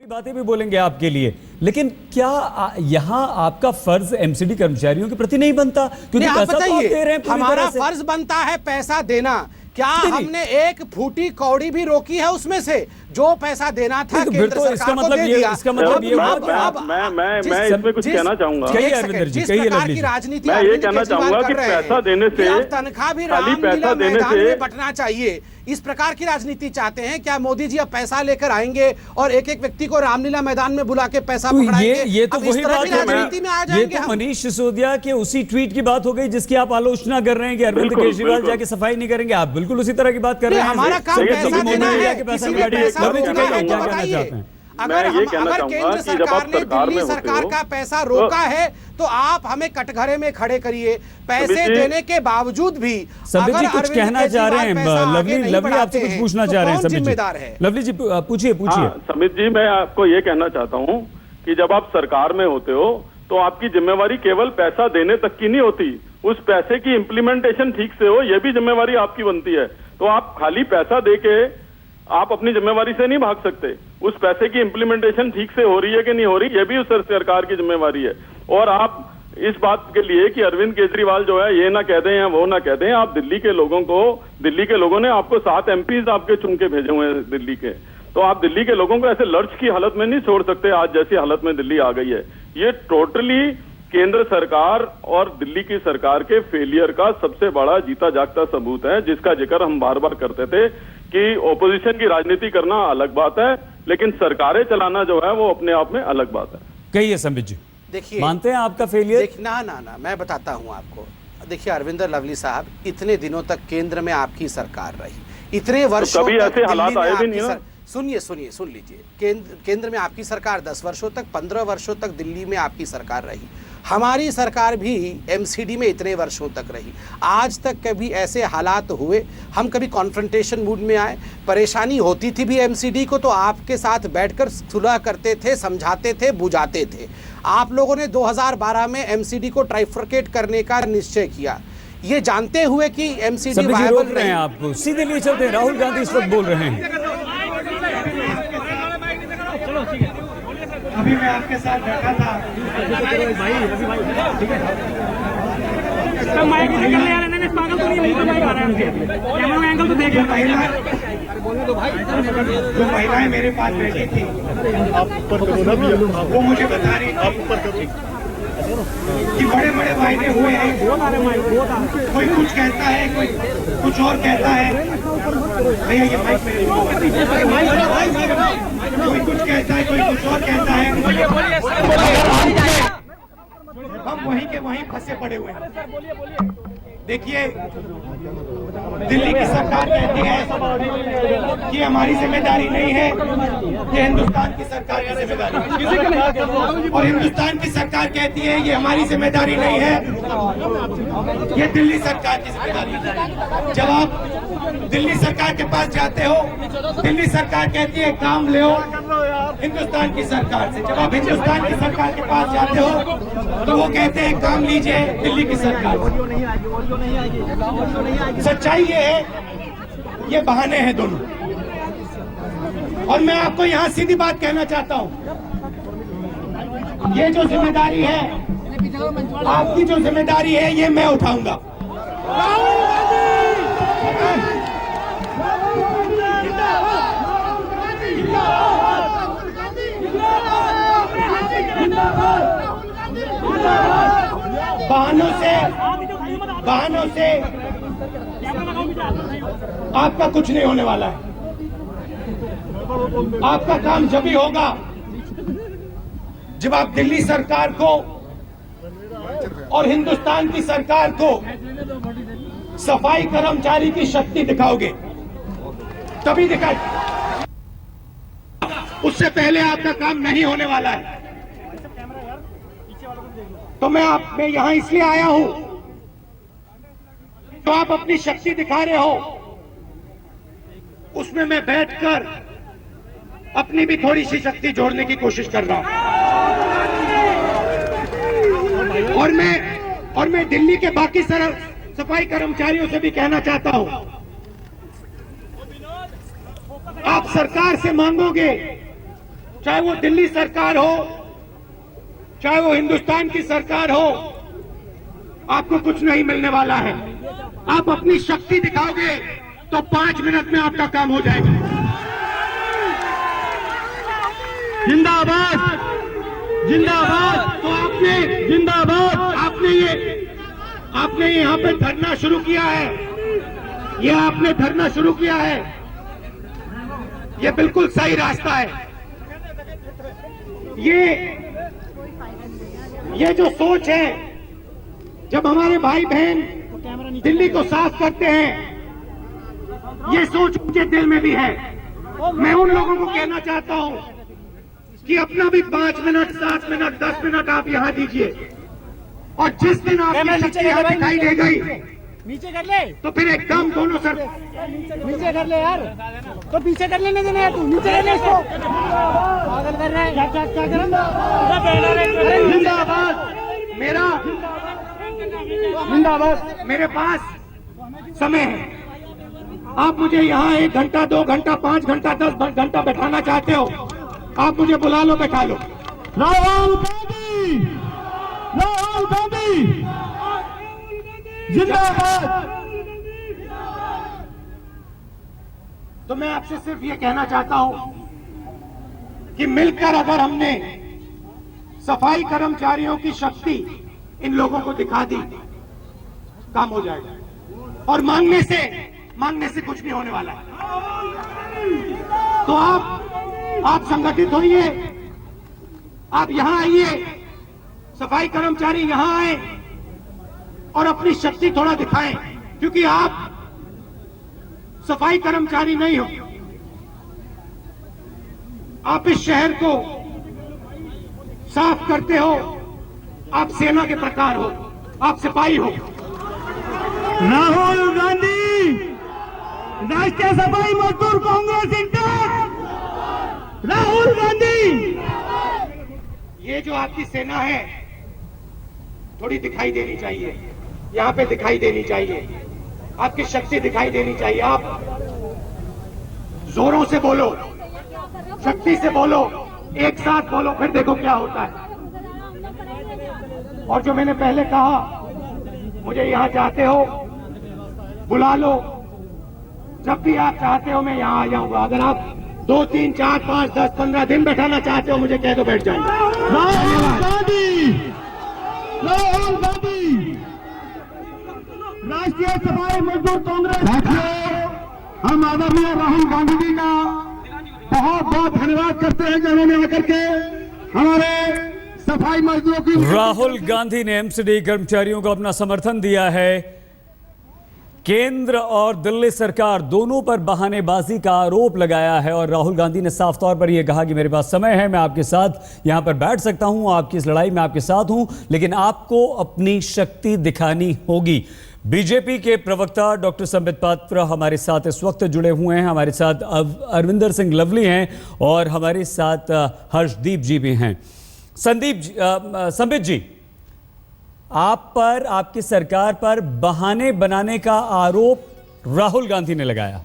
बातें भी बोलेंगे आपके लिए, लेकिन क्या यहाँ आपका फर्ज एमसीडी कर्मचारियों के प्रति नहीं बनता? क्योंकि पैसा तो आप दे रहे हैं, हमारा फर्ज बनता है पैसा देना। क्या हमने एक फूटी कौड़ी भी रोकी है उसमें से? जो पैसा देना था केंद्र सरकार को दे दिया। इसका मतलब ये मैं इसमें कुछ कहना चाहूंगा। जिस प्रकार की राजनीति मैं ये कहना चाहूंगा कि पैसा देने से तनख्वाह भी रामलीला मैदान में बंटना चाहिए, इस प्रकार की राजनीति चाहते हैं क्या? मोदी जी अब पैसा लेकर आएंगे और एक एक व्यक्ति को रामलीला मैदान में बुला के पैसा पकड़ाएंगे? ये तो वही बात है, राजनीति में आ जाएंगे। ये तो मनीष सिसोदिया के उसी ट्वीट की बात हो गई जिसकी आप आलोचना कर रहे हैं कि अरविंद केजरीवाल जाके सफाई नहीं करेंगे। आप बिल्कुल उसी तरह की बात कर रहे हैं। हमारा काम पैसा देना है, किसी ने पैसा रोका है तो बताइए। अगर केंद्र सरकार ने दिल्ली सरकार का पैसा रोका है तो आप हमें कटघरे में खड़े करिए। पैसे देने के बावजूद भी अगर कुछ कहना चाह रहे हैं, लवली आपसे कुछ पूछना चाह रहे हैं। जिम्मेदार है लवली जी, पूछिए। समित जी, मैं आपको ये कहना चाहता हूँ कि जब आप सरकार में होते हो तो आपकी जिम्मेवारी केवल पैसा देने तक की नहीं होती, उस पैसे की इम्प्लीमेंटेशन ठीक से हो, यह भी जिम्मेवारी आपकी बनती है। तो आप खाली पैसा देके आप अपनी जिम्मेवारी से नहीं भाग सकते। उस पैसे की इम्प्लीमेंटेशन ठीक से हो रही है कि नहीं हो रही, यह भी उस सरकार की जिम्मेवारी है। और आप इस बात के लिए कि अरविंद केजरीवाल जो है ये ना कह दें या वो ना कह दें, आप दिल्ली के लोगों ने आपको 7 एमपीज आपके चुन के भेजे हुए हैं दिल्ली के, तो आप दिल्ली के लोगों को ऐसे लर्च की हालत में नहीं छोड़ सकते आज जैसी हालत में दिल्ली आ गई है। ये टोटली केंद्र सरकार और दिल्ली की सरकार के फेलियर का सबसे बड़ा जीता जागता सबूत है, जिसका जिक्र हम बार बार करते थे कि ओपोजिशन की राजनीति करना अलग बात है, लेकिन सरकारें चलाना जो है वो अपने आप में अलग बात है। कहिए संबित जी, देखिए मानते हैं आपका फेलियर? ना मैं बताता हूं आपको। देखिए अरविंदर लवली साहब, इतने दिनों तक केंद्र में आपकी सरकार रही, इतने वर्षों कभी ऐसे हालात आए भी नहीं ना। सुन लीजिए, केंद्र में आपकी सरकार 10 वर्षों तक, 15 वर्षों तक दिल्ली में आपकी सरकार रही। हमारी सरकार भी एमसीडी में इतने वर्षों तक रही। आज तक कभी ऐसे हालात हुए हम कभी कॉन्फ्रंटेशन मूड में आए? परेशानी होती थी भी एमसीडी को तो आपके साथ बैठकर सुलह करते थे, समझाते थे, बुझाते थे। आप लोगों ने 2012 में एमसीडी को ट्राइफरकेट करने का निश्चय किया, ये जानते हुए कि एमसीडी वायबल रहे हैं। आपको सीधे लिए चलते हैं। राहुल गांधी इस वक्त बोल रहे हैं। अभी मैं आपके साथ बैठा था, जो महिलाएं मेरे पास बैठी थी वो मुझे बता रही थी कि बड़े बड़े वायदे हुए हैं, कोई कुछ कहता है, कोई कुछ और कहता है। भैया ये माइक मेरे कोई कुछ कहता है, कोई कुछ और कहता है। हम वहीं के वहीं फंसे पड़े हुए हैं। देखिए दिल्ली की सरकार कहती है कि हमारी जिम्मेदारी नहीं है, ये हिंदुस्तान की सरकार की जिम्मेदारी है। और हिंदुस्तान की सरकार कहती है ये हमारी जिम्मेदारी नहीं है, ये दिल्ली सरकार की जिम्मेदारी है। जब आप दिल्ली सरकार के पास जाते हो, दिल्ली सरकार कहती है काम ले हिंदुस्तान की सरकार से। जब आप हिंदुस्तान की सरकार के पास जाते हो तो वो कहते हैं काम लीजिए दिल्ली की सरकार से। सच्चाई ये है, ये बहाने हैं दोनों। और मैं आपको यहां सीधी बात कहना चाहता हूं, ये जो जिम्मेदारी है, आपकी जो जिम्मेदारी है, ये मैं उठाऊंगा। बहानों से आपका कुछ नहीं होने वाला है। आपका काम जब ही होगा जब आप दिल्ली सरकार को और हिंदुस्तान की सरकार को सफाई कर्मचारी की शक्ति दिखाओगे, तभी दिखाए। उससे पहले आपका काम नहीं होने वाला है। तो मैं यहां इसलिए आया हूं तो आप अपनी शक्ति दिखा रहे हो, उसमें मैं बैठकर अपनी भी थोड़ी सी शक्ति जोड़ने की कोशिश कर रहा हूं। और मैं दिल्ली के बाकी सफाई कर्मचारियों से भी कहना चाहता हूं, आप सरकार से मांगोगे चाहे वो दिल्ली सरकार हो, चाहे वो हिंदुस्तान की सरकार हो, आपको कुछ नहीं मिलने वाला है। आप अपनी शक्ति दिखाओगे तो 5 मिनट में आपका काम हो जाएगा। जिंदाबाद, जिंदाबाद। तो आपने जिंदाबाद, आपने यहाँ पे धरना शुरू किया है, ये आपने धरना शुरू किया है, ये बिल्कुल सही रास्ता है। ये जो सोच है, जब हमारे भाई बहन दिल्ली को साफ करते हैं, ये सोच उनके दिल में भी है। मैं उन लोगों को कहना चाहता हूं कि अपना भी 5 मिनट, 7 मिनट, 10 मिनट आप यहां दीजिए, और जिस दिन आपकी शक्ति यहां दिखाई दे गई, नीचे कर ले तो फिर एकदम दोनों सर नीचे कर ले यार, तो पीछे कर लेने देना है, तू नीचे कर ले इसको, पागल कर रहा है। क्या करें? जिंदाबाद जिंदाबाद। मेरे पास समय है, आप मुझे यहाँ 1 घंटा, 2 घंटा, 5 घंटा, 10 घंटा बैठाना चाहते हो, आप मुझे बुला लो, बैठा लो। राहुल गांधी, राहुल गांधी जिंदाबाद। तो मैं आपसे सिर्फ ये कहना चाहता हूं कि मिलकर अगर हमने सफाई कर्मचारियों की शक्ति इन लोगों को दिखा दी, काम हो जाएगा। और मांगने से कुछ नहीं होने वाला है। तो आप संगठित होइए, आप यहां आइए, सफाई कर्मचारी यहां आए और अपनी शक्ति थोड़ा दिखाएं, क्योंकि आप सफाई कर्मचारी नहीं हो, आप इस शहर को साफ करते हो, आप सेना के प्रकार हो, आप सिपाही हो। राहुल गांधी, राष्ट्रीय सफाई मजदूर कांग्रेस इंटर, राहुल गांधी। ये जो आपकी सेना है, थोड़ी दिखाई देनी चाहिए, यहाँ पे दिखाई देनी चाहिए, आपकी शक्ति दिखाई देनी चाहिए। आप जोरों से बोलो, शक्ति से बोलो, एक साथ बोलो, फिर देखो क्या होता है। और जो मैंने पहले कहा, मुझे यहाँ चाहते हो बुला लो, जब भी आप चाहते हो मैं यहाँ आ जाऊंगा। अगर आप 2, 3, 4, 5, 10, 15 दिन बैठाना चाहते हो, मुझे कह दो, बैठ जाएंगे। राहुल गांधी, राहुल गांधी, राष्ट्रीय सफाई मजदूर कांग्रेस। हम आदरणीय राहुल गांधी जी का बहुत बहुत धन्यवाद करते हैं कि उन्होंने आकर के हमारे सफाई मजदूरों की। राहुल गांधी ने एमसीडी कर्मचारियों को अपना समर्थन दिया है। केंद्र और दिल्ली सरकार दोनों पर बहानेबाजी का आरोप लगाया है और राहुल गांधी ने साफ तौर पर यह कहा कि मेरे पास समय है, मैं आपके साथ यहां पर बैठ सकता हूं, आपकी इस लड़ाई में आपके साथ हूं, लेकिन आपको अपनी शक्ति दिखानी होगी। बीजेपी के प्रवक्ता डॉक्टर संबित पात्रा हमारे साथ इस वक्त जुड़े हुए हैं, हमारे साथ अरविंदर सिंह लवली हैं और हमारे साथ हर्षदीप जी भी हैं। संबित जी, आप पर, आपकी सरकार पर बहाने बनाने का आरोप राहुल गांधी ने लगाया।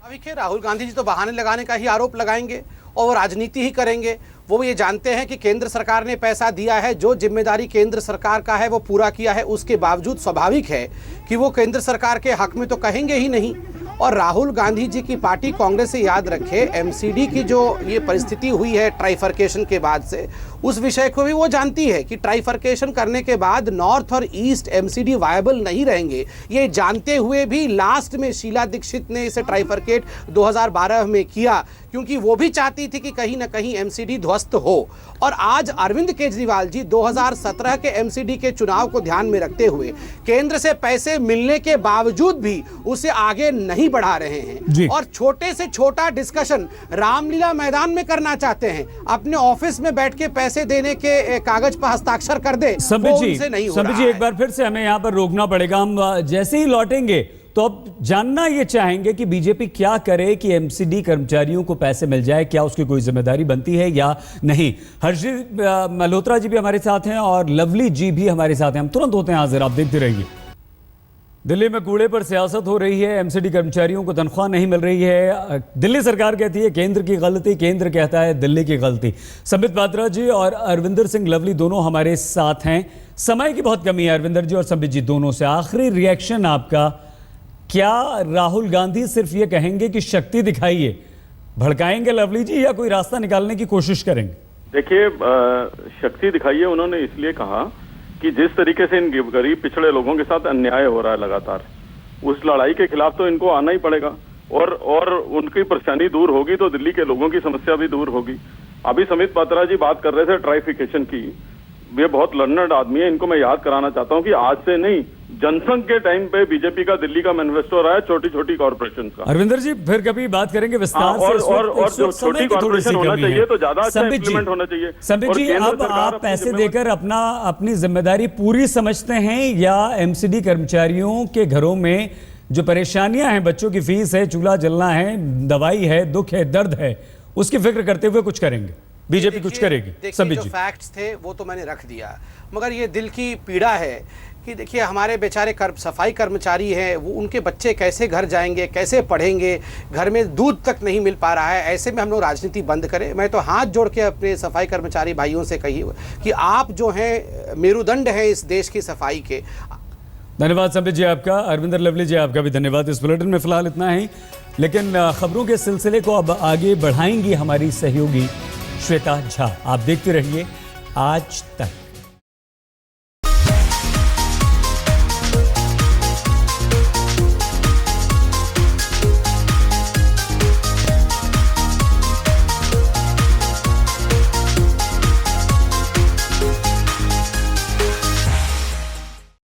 देखिए, राहुल गांधी जी तो बहाने लगाने का ही आरोप लगाएंगे और वो राजनीति ही करेंगे। वो ये जानते हैं कि केंद्र सरकार ने पैसा दिया है, जो जिम्मेदारी केंद्र सरकार का है वो पूरा किया है, उसके बावजूद स्वाभाविक है कि वो केंद्र सरकार के हक में तो कहेंगे ही नहीं। और राहुल गांधी जी की पार्टी कांग्रेस से, याद रखे, एमसीडी की जो ये परिस्थिति हुई है ट्राइफर्केशन के बाद से, उस विषय को भी वो जानती है कि ट्राइफर्केशन करने के बाद नॉर्थ और ईस्ट एमसीडी वायबल नहीं रहेंगे। ये जानते हुए भी लास्ट में शीला दीक्षित ने इसे ट्राइफर्केट 2012 में किया, क्योंकि वो भी चाहती थी कि कहीं ना कहीं एमसीडी ध्वस्त हो। और आज अरविंद केजरीवाल जी 2017 के एमसीडी के चुनाव को ध्यान में रखते हुए केंद्र से पैसे मिलने के बावजूद भी उसे आगे नहीं बढ़ा रहे हैं और छोटे से छोटा डिस्कशन रामलीला मैदान में करना चाहते हैं, अपने ऑफिस में बैठ के पैसे देने के कागज पर हस्ताक्षर कर दे। संबित जी, एक बार फिर से हमें यहां पर रोकना पड़ेगा। हम जैसे ही लौटेंगे तो अब जानना ये चाहेंगे कि बीजेपी क्या करे कि एमसीडी कर्मचारियों को पैसे मिल जाए, क्या उसकी कोई जिम्मेदारी बनती है या नहीं। हर्षदीप मल्होत्रा जी भी हमारे साथ हैं और लवली जी भी हमारे साथ हैं। हम तुरंत होते हैं हाजिर, आप देखते रहिए। दिल्ली में कूड़े पर सियासत हो रही है, एमसीडी कर्मचारियों को तनख्वाह नहीं मिल रही है। दिल्ली सरकार कहती है केंद्र की गलती, केंद्र कहता है दिल्ली की गलती। संबित पात्रा जी और अरविंदर सिंह लवली दोनों हमारे साथ हैं। समय की बहुत कमी है अरविंदर जी और संबित जी दोनों से। आखिरी रिएक्शन आपका, क्या राहुल गांधी सिर्फ ये कहेंगे कि शक्ति दिखाइए, भड़काएंगे लवली जी, या कोई रास्ता निकालने की कोशिश करेंगे? देखिए, शक्ति दिखाइए उन्होंने इसलिए कहा कि जिस तरीके से इन गरीब पिछड़े लोगों के साथ अन्याय हो रहा है लगातार, उस लड़ाई के खिलाफ तो इनको आना ही पड़ेगा और उनकी परेशानी दूर होगी तो दिल्ली के लोगों की समस्या भी दूर होगी। अभी संबित पात्रा जी बात कर रहे थे ट्राइफिकेशन की, ये बहुत लर्नर्ड आदमी है, इनको मैं याद कराना चाहता हूँ कि आज से नहीं, जनसंघ के टाइम पे बीजेपी का दिल्ली का मैनिफेस्टो रहा है छोटी छोटी कॉर्पोरेशन का। अरविंदर जी फिर कभी बात करेंगे विस्तार से। और जो छोटी कॉर्पोरेशन होना चाहिए तो ज्यादा अच्छा इंप्लीमेंट होना चाहिए। संबित जी, अब आप पैसे देकर अपनी जिम्मेदारी पूरी समझते हैं, या एमसीडी कर्मचारियों के घरों में जो परेशानियां हैं, बच्चों की फीस है, चूल्हा जलना है, दवाई है, दुख है, दर्द है, उसकी फिक्र करते हुए कुछ करेंगे? बीजेपी कुछ करेगी? संबित जी, फैक्ट्स थे वो तो मैंने रख दिया, मगर ये दिल की पीड़ा है कि देखिए हमारे बेचारे सफाई कर्मचारी हैं, वो उनके बच्चे कैसे घर जाएंगे, कैसे पढ़ेंगे, घर में दूध तक नहीं मिल पा रहा है। ऐसे में हम लोग राजनीति बंद करें। मैं तो हाथ जोड़ के अपने सफाई कर्मचारी भाइयों से कहिए कि आप जो हैं मेरुदंड हैं इस देश की सफाई के। धन्यवाद संबित जी आपका। अरविंदर लवली जी आपका भी धन्यवाद। इस बुलेटिन में फिलहाल इतना ही, लेकिन खबरों के सिलसिले को अब आगे बढ़ाएंगी हमारी सहयोगी श्वेता झा। आप देखते रहिए आज तक।